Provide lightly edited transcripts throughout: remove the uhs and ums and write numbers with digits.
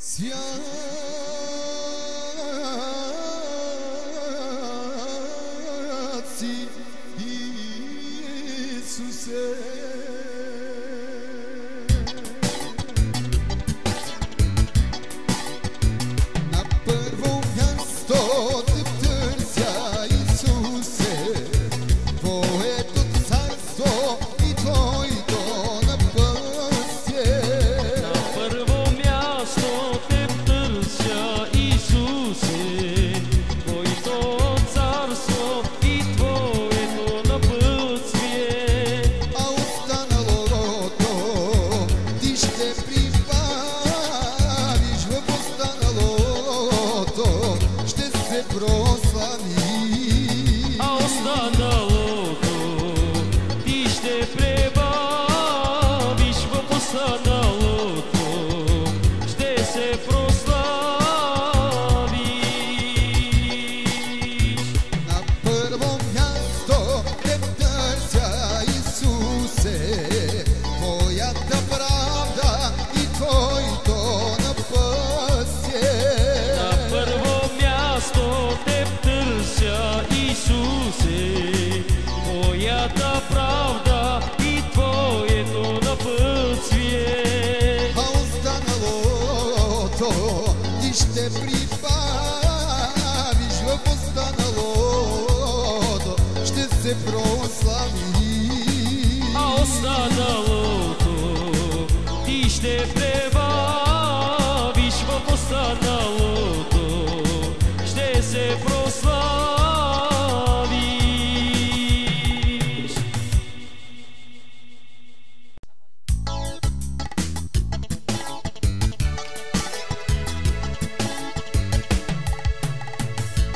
Свят си, Исусе. На първо място те търся, Исусе, Твоето царство и Твоето напътствие. На първо място те търся, Исусе, Твоето царство и Твоето напътствие. А останалото ти ще прибавиш, в останалото ще се прослави. А останалото ти ще прибавиш, в останалото ще се прославиш. На първо място те търся, Исусе, Твоята правда и Твоето напътствие. На първо място те търся, Исусе, Твоята правда и Твоето напътствие. А останалото ти ще прибавиш, в останалото ще се прослави. А останалото ти ще пребавиш, в останалото ще се прославиш.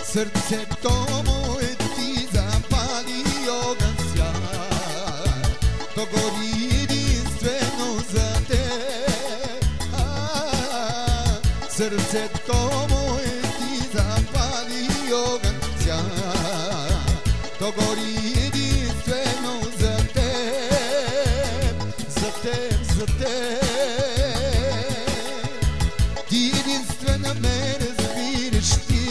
Сърцето му ти запали огън свят, то гори единствено за теб. Сърцето му ти запали огън свят, то гори единствено за теб, за теб, за теб. Ти единствена ме разбираш ти,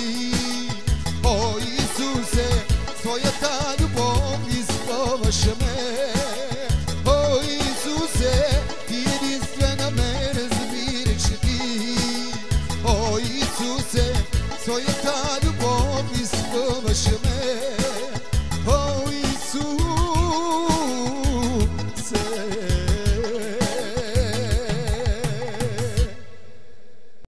о Исусе, Твоята любов изпълваш ме. О Исусе, Ти единствена ме разбираш ти, о Исусе, Твоята